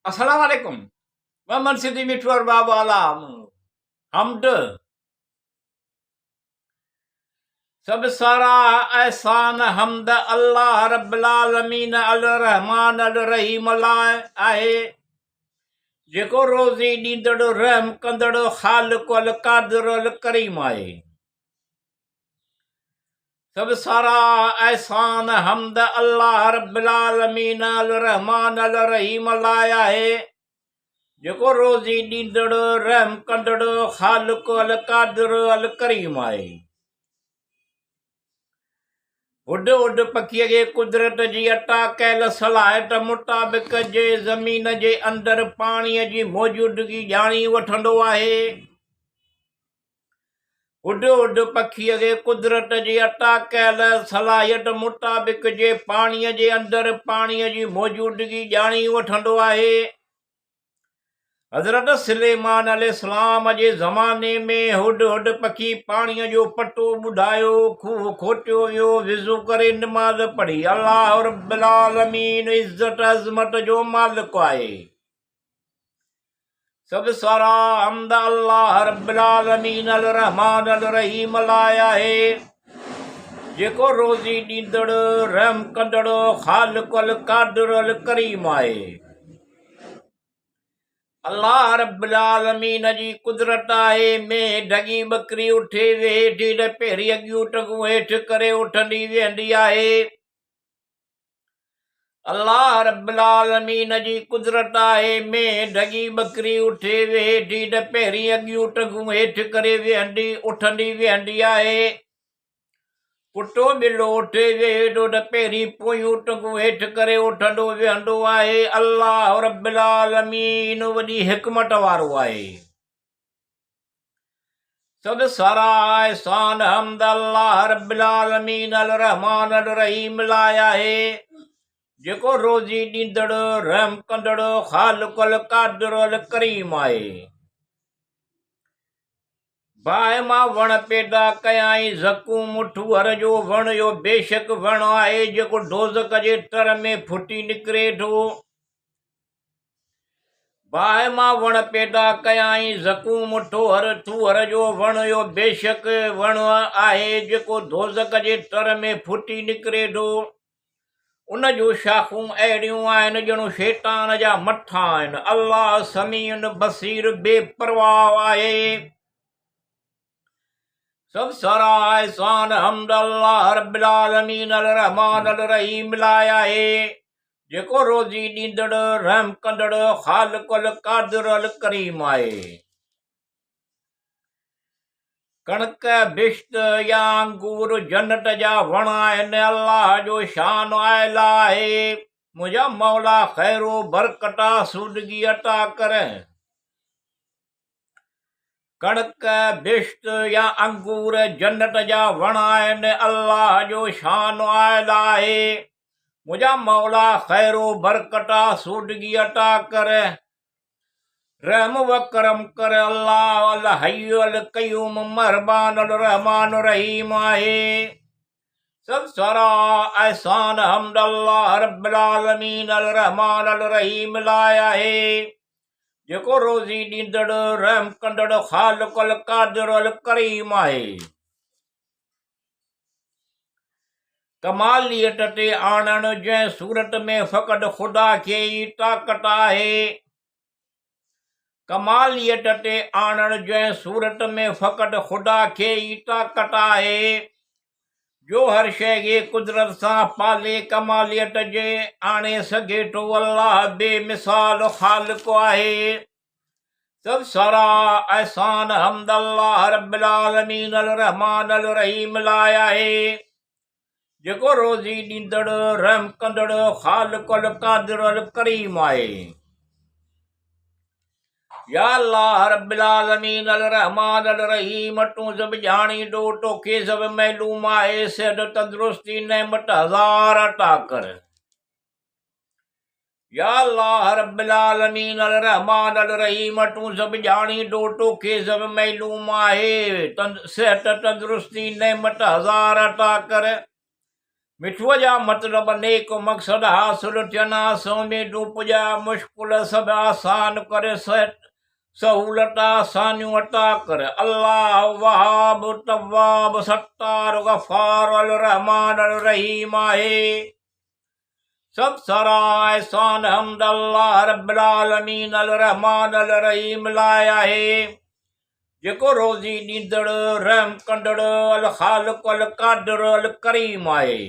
अस्सलाम वालेकुम। मोहम्मद सिद्दीक मिठू और बाबा आलाम हमद सब सारा एहसान हमद अल्लाह रब्बुल आलमीन अल रहमान अल रहीम लाइ आहे, जेको रोज़ी ॾींदड़ रहम कंदड़ ख़ालिक़ अल क़ादिर अल करीम आहे। सब सारा एहसान हमद अल्लाह रब्बुल आलमीन अल रहमान अल रहीम लाइ आहे, जेको रोज़ी ॾींदड़ रहम कंदड़ ख़ालिक़ अल क़ादिर अल करीम आहे। उड उड पखीअ खे कुदरत जी अता कयल सलाहियत मुताबिक़ जे ज़मीन जे अंदरि पाणीअ जी मौजूदगी ॼाणी वठंदो आहे। उड उड पखीअ खे कुदरत जी अता कयल सलाहियत मुताबिक़ जे पाणीअ जे अंदरि पाणीअ जी मौजूदगी ॼाणी वठंदो आहे। हज़रत सुलेमान अलैहिस्सलाम जे ज़माने में हुड हुड पखी पाणीअ जो पटो ॿुधायो, खूह खोटियो वियो, विज़ू करे निमाज़ पढ़ी। अल्लाह रब्बुल आलमीन इज़्ज़त अज़मत जो मालिक आहे। सब सारा हम्द अल्लाह रब्बुल आलमीन अल रहमान अल रहीम लाइ आहे, जेको रोज़ी ॾींदड़ रहम कंदड़ ख़ालिक़ अल क़ादिर अल करीम आहे। अल्लाह रब्बुल आलमीन जी कुदरत आहे में ढगी बकरी उठे वेठि न पहिरीं अॻियूं टंगूं हेठि करे उठंदी वेंदी आहे। अल्लाह रब्बुल आलमीन जी कुदरत आहे में ढगी बकरी उठे वेठि न पहिरीं अॻियूं टंगूं हेठि करे उठंदी वेंदी आहे। कुटो ॿिलो उठे वेठो न पहिरीं पोयूं टंगूं हेठि करे उठंदो वेहंदो आहे। अल्लाह रब्बुल आलमीन वॾी हिकमत वारो आहे। सब सारा एहसान हमद अल्लाह रब्बुल आलमीन अल रहमान अल रहीम लाइ आहे, जेको रोज़ी ॾींदड़ रहम कंदड़ ख़ालिक़ अल क़ादिर अल करीम आहे। बाहि मां वण पैदा कयाई ज़कूं मुठूअर जो वण यो बेशक वण आहे, जेको डोज़क जे तर में फुटी निकिरे थो। बाहि मां वण पैदा कयाई ज़कूं मुठूअर थूअर जो वण यो बेशक वण आहे, जेको दोज़क जे तर में फुटी निकिरे थो। उन जूं शाखूं अहिड़ियूं आहिनि ॼणो शैतान जा मथा आहिनि। अल्लाह समीउन बसीर बेपरवाह आहे। सब सारा एहसान हमद अल्लाह रब्बुल आलमीन अल रहमान अल रहीम लाइ आहे, जेको रोज़ी ॾींदड़ रहम कंदड़ ख़ालिक़ अल क़ादिर अल करीम आहे। कणक बिश्त या अंगूर जन्नत जा वण आहिनि। अल्लाह जो शान आयल आहे। मुंहिंजा मौला ख़ैरो बरकता सूदगी अता कर। कणक बिश्त या अंगूर जन्नत जा वण आहिनि। अल्लाह जो शान आयल आहे। मुंहिंजा मौला ख़ैरो बरकता सूदगी अता कर। रहम व करम कर। अल्लाह अल हय्यु अल क़य्यूम मेहरबान अल रहमान रहीम आहे। सब सारा एहसान हमद अल्लाह रब्बुल आलमीन अल रहमान अल रहीम लाइ आहे, जेको रोज़ी ॾींदड़ रहम कंदड़ ख़ालिक़ अल क़ादिर अल करीम आहे। कमालियत ते आणण जंहिं सूरत में फ़क़त ख़ुदा खे ई ताक़त आहे। कमालियत ते आणण जंहिं सूरत में फ़क़त ख़ुदा खे ई ताक़त आहे, जो हर शइ खे कुदरत सां पाले कमालियत जे आणे सघे थो। अल्लाह बेमिसाल ख़ालिक़ आहे। सब सारा एहसान हमद अल्लाह रब्बुल आलमीन अल रहमान अल रहीम लाइ आहे, जेको रोज़ी ॾींदड़ रहम कंदड़ ख़ालिक़ अल क़ादिर अल करीम आहे। या अल्लाह रब्बुल आलमीन अल रहमान अल रहीम, तूं सभु ॼाणींदो, तोखे सभु मालूम आहे। सिहत तंदुरुस्ती नेमत हज़ार अता कर। या अल्लाह रब्बुल आलमीन अल रहमान अल रहीम, तूं सभु ॼाणींदो, तोखे सभु मालूम आहे। सिहत तंदुरुस्ती नेमत हज़ार अता कर। मिठुअ जा मतिलब नेक मक़सद हासिल थियनि स्वामी रूप जा मुश्किल सभु आसान करे सहूलत आसानियूं अता कर। अल्लाह वहाब तव्वाब सत्तार गफ़ार अल रहमान अल रहीम आहे। सब सराय एहसान हम्द अल्लाह रब्बिल आलमीन अल रहमान अल रहीम लाइ आहे, जेको रोज़ी ॾींदड़ रहम कंदड़ अल ख़ालिक़ अल क़ादिर अल करीम आहे।